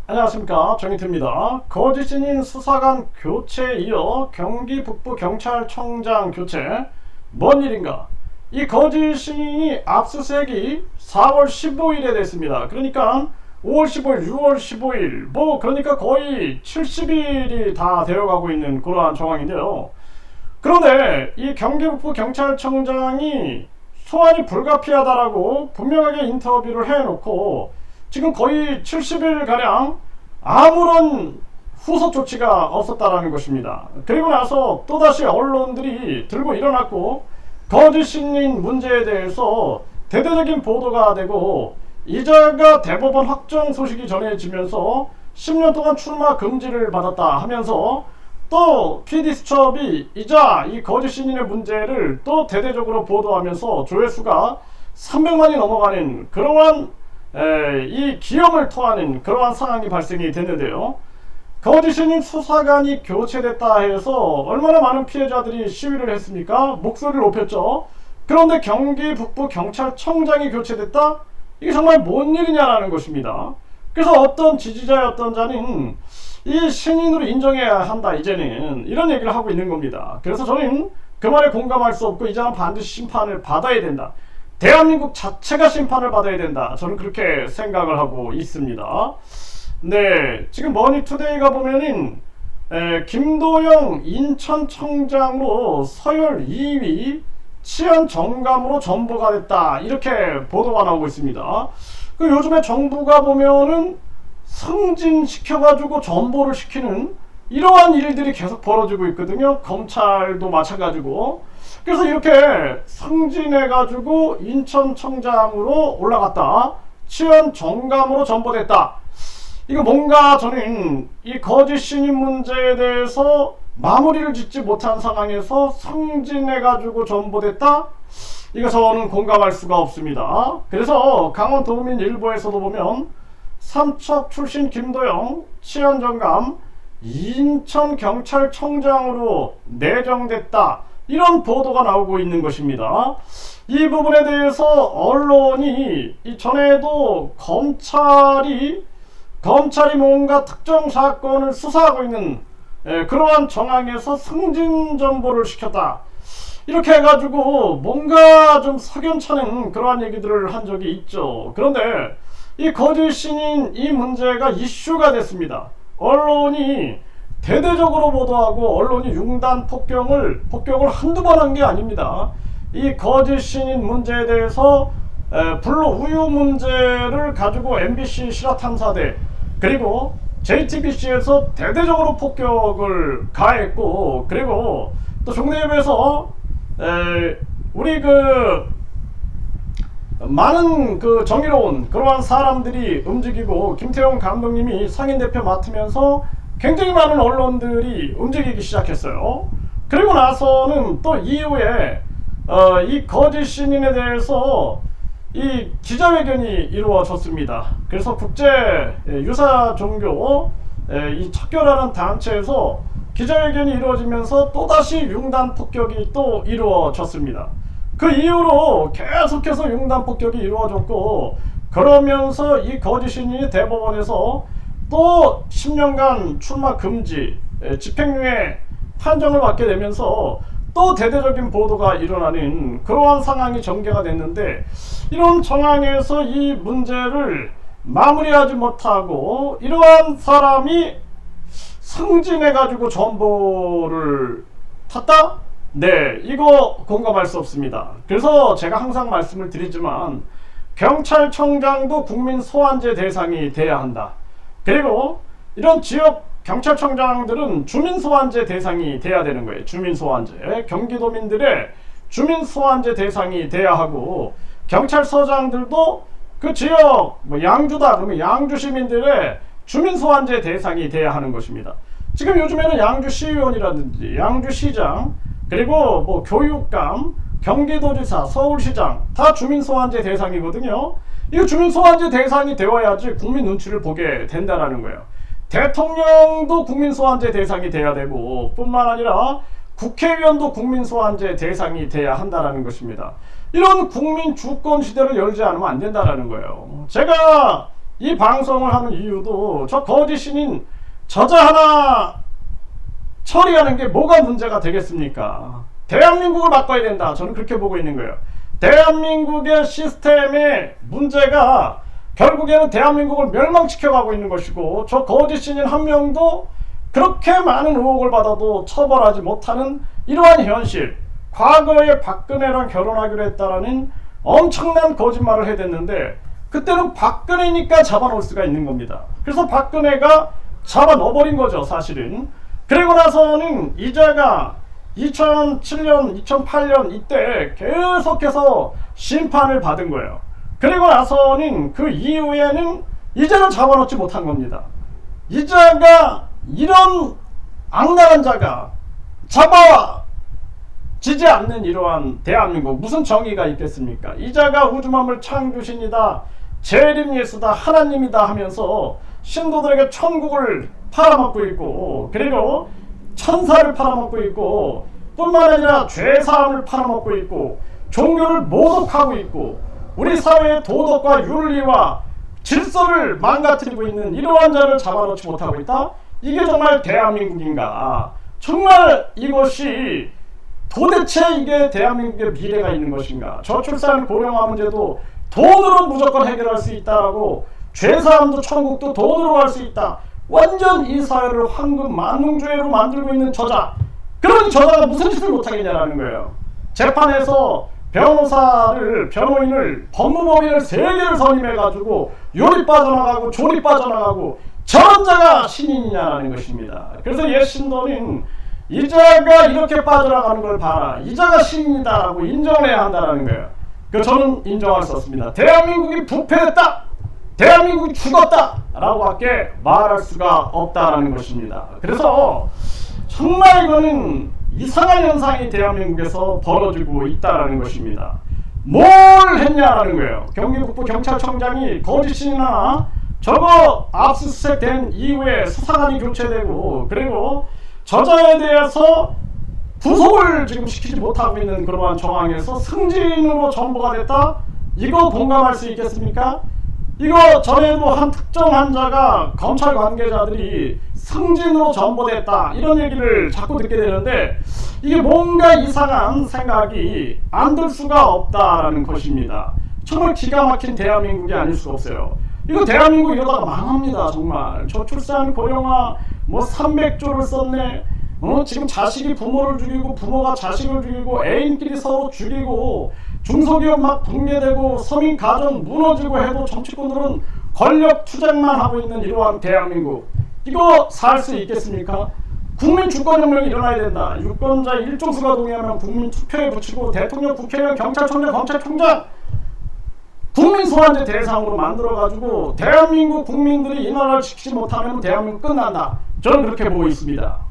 안녕하십니까, 정의태입니다. 거짓신인 수사관 교체에 이어 경기 북부 경찰청장 교체, 뭔 일인가? 이 거짓신인이 압수수색이 4월 15일에 됐습니다. 그러니까 5월 15일, 6월 15일, 그러니까 거의 70일이 다 되어가고 있는 그러한 상황인데요. 그런데 이 경기 북부 경찰청장이 소환이 불가피하다라고 분명하게 인터뷰를 해놓고 지금 거의 70일가량 아무런 후속 조치가 없었다라는 것입니다. 그리고 나서 또다시 언론들이 들고 일어났고 거짓신인 문제에 대해서 대대적인 보도가 되고 이자가 대법원 확정 소식이 전해지면서 10년 동안 출마 금지를 받았다 하면서 또 PD수첩이 이자 이 거짓신인의 문제를 또 대대적으로 보도하면서 조회수가 300만이 넘어가는 그러한 이 기염을 토하는 그러한 상황이 발생이 됐는데요. 거짓신인 수사관이 교체됐다 해서 얼마나 많은 피해자들이 시위를 했습니까? 목소리를 높였죠. 그런데 경기 북부 경찰청장이 교체됐다? 이게 정말 뭔 일이냐라는 것입니다. 그래서 어떤 지지자였던 자는 이 신인으로 인정해야 한다 이제는, 이런 얘기를 하고 있는 겁니다. 그래서 저는 그 말에 공감할 수 없고 이제는 반드시 심판을 받아야 된다, 대한민국 자체가 심판을 받아야 된다, 저는 그렇게 생각을 하고 있습니다. 네, 지금 머니투데이가 보면은 김도영 인천청장으로 서열 2위 치안 정감으로 전보가 됐다, 이렇게 보도가 나오고 있습니다. 그 요즘에 정부가 보면은 승진시켜가지고 전보를 시키는 이러한 일들이 계속 벌어지고 있거든요. 검찰도 마찬가지고. 그래서 이렇게 승진해가지고 인천청장으로 올라갔다, 치안 정감으로 전보됐다, 이거 뭔가 저는 이 거짓신인 문제에 대해서 마무리를 짓지 못한 상황에서 승진해가지고 전보됐다, 이거 저는 공감할 수가 없습니다. 그래서 강원도민일보에서도 보면 삼척 출신 김도영 치안정감 인천경찰청장으로 내정됐다, 이런 보도가 나오고 있는 것입니다. 이 부분에 대해서 언론이 전에도 검찰이 뭔가 특정 사건을 수사하고 있는 그러한 정황에서 승진 전보를 시켰다, 이렇게 해가지고 뭔가 좀 석연찮은 그러한 얘기들을 한 적이 있죠. 그런데 이 거짓신인 이 문제가 이슈가 됐습니다. 언론이 대대적으로 보도하고 언론이 융단 폭격을 한두 번 한 게 아닙니다. 이 거짓신인 문제에 대해서 불로 우유 문제를 가지고 MBC 실화탐사대 그리고 JTBC에서 대대적으로 폭격을 가했고, 그리고 또 종래협에서 우리 많은 정의로운 그러한 사람들이 움직이고 김태형 감독님이 상임대표 맡으면서 굉장히 많은 언론들이 움직이기 시작했어요. 그리고 나서는 또 이후에 이 거짓신인에 대해서 이 기자회견이 이루어졌습니다. 그래서 국제 유사 종교 이 척결하는 단체에서 기자회견이 이루어지면서 또다시 융단 폭격이 또 이루어졌습니다. 그 이후로 계속해서 융단 폭격이 이루어졌고, 그러면서 이 거짓신인이 대법원에서 또 10년간 출마 금지, 집행유예 판정을 받게 되면서 또 대대적인 보도가 일어나는 그러한 상황이 전개가 됐는데, 이런 정황에서 이 문제를 마무리하지 못하고 이러한 사람이 승진해가지고 전보를 탔다? 네, 이거 공감할 수 없습니다. 그래서 제가 항상 말씀을 드리지만 경찰청장도 국민 소환제 대상이 돼야 한다. 그리고 이런 지역 경찰청장들은 주민 소환제 대상이 돼야 되는 거예요. 주민 소환제, 경기도민들의 주민 소환제 대상이 돼야 하고, 경찰서장들도 그 지역 양주다 그러면 양주 시민들의 주민 소환제 대상이 돼야 하는 것입니다. 지금 요즘에는 양주시의원이라든지 양주시장 그리고 교육감, 경기도지사, 서울시장 다 주민소환제 대상이거든요. 이거 주민소환제 대상이 되어야지 국민 눈치를 보게 된다는 거예요. 대통령도 국민소환제 대상이 돼야 되고, 뿐만 아니라 국회의원도 국민소환제 대상이 돼야 한다는 것입니다. 이런 국민 주권 시대를 열지 않으면 안 된다는 거예요. 제가 이 방송을 하는 이유도 저 거짓 신인 저자 하나 처리하는 게 뭐가 문제가 되겠습니까? 대한민국을 바꿔야 된다. 저는 그렇게 보고 있는 거예요. 대한민국의 시스템의 문제가 결국에는 대한민국을 멸망시켜가고 있는 것이고, 저 거짓 신인 한 명도 그렇게 많은 의혹을 받아도 처벌하지 못하는 이러한 현실, 과거에 박근혜랑 결혼하기로 했다라는 엄청난 거짓말을 해댔는데 그때는 박근혜니까 잡아놓을 수가 있는 겁니다. 그래서 박근혜가 잡아넣어버린 거죠, 사실은. 그리고 나서는 이자가 2007년, 2008년 이때 계속해서 심판을 받은 거예요. 그리고 나서는 그 이후에는 이자를 잡아놓지 못한 겁니다. 이자가 이런 악랄한 자가 잡아지지 않는 이러한 대한민국, 무슨 정의가 있겠습니까? 이자가 우주만물 창조신이다, 재림 예수다, 하나님이다 하면서 신도들에게 천국을 팔아먹고 있고, 그리고 천사를 팔아먹고 있고, 뿐만 아니라 죄사함을 팔아먹고 있고, 종교를 모독하고 있고, 우리 사회의 도덕과 윤리와 질서를 망가뜨리고 있는 이러한 자를 잡아놓지 못하고 있다? 이게 정말 대한민국인가? 정말 이것이 도대체 이게 대한민국의 미래가 있는 것인가? 저출산 고령화 문제도 돈으로 무조건 해결할 수 있다라고, 죄사함도 천국도 돈으로 할 수 있다. 완전 이 사회를 황금 만능주의로 만들고 있는 저자, 그런 저자가 무슨 짓을 못하겠냐라는 거예요. 재판에서 변호인을 법무법인을 3개를 선임해가지고 요리 빠져나가고 조리 빠져나가고, 저런 자가 신인이냐라는 것입니다. 그래서 옛 신도는 이자가 이렇게 빠져나가는 걸 봐라, 이자가 신인이다라고 인정을 해야 한다라는 거예요. 저는 인정할 수 없습니다. 대한민국이 부패했다, 대한민국이 죽었다 라고 밖에 말할 수가 없다라는 것입니다. 그래서 정말 이거는 이상한 현상이 대한민국에서 벌어지고 있다라는 것입니다. 뭘 했냐라는 거예요. 경기북부 경찰청장이 거짓 신이나 저거 압수수색 된 이후에 수사관이 교체되고, 그리고 저자에 대해서 구속을 지금 시키지 못하고 있는 그러한 정황에서 승진으로 전보가 됐다? 이거 공감할 수 있겠습니까? 이거 전에도 한 특정 환자가 검찰 관계자들이 승진으로 전보됐다 이런 얘기를 자꾸 듣게 되는데, 이게 뭔가 이상한 생각이 안 들 수가 없다라는 것입니다. 정말 기가 막힌 대한민국이 아닐 수가 없어요. 이거 대한민국 이러다가 망합니다. 정말 저출산 고령화 뭐 300조를 썼네, 지금 자식이 부모를 죽이고 부모가 자식을 죽이고 애인끼리 서로 죽이고 중소기업 막 붕괴되고 서민 가정 무너지고 해도 정치권들은 권력 투쟁만 하고 있는 이러한 대한민국, 이거 살 수 있겠습니까? 국민 주권혁명이 일어나야 된다. 유권자 일정수가 동의하면 국민 투표에 붙이고 대통령, 국회의원, 경찰청장, 검찰총장 국민 소환제 대상으로 만들어가지고 대한민국 국민들이 이 나라를 지키지 못하면 대한민국 끝난다. 저는 그렇게 보고 있습니다.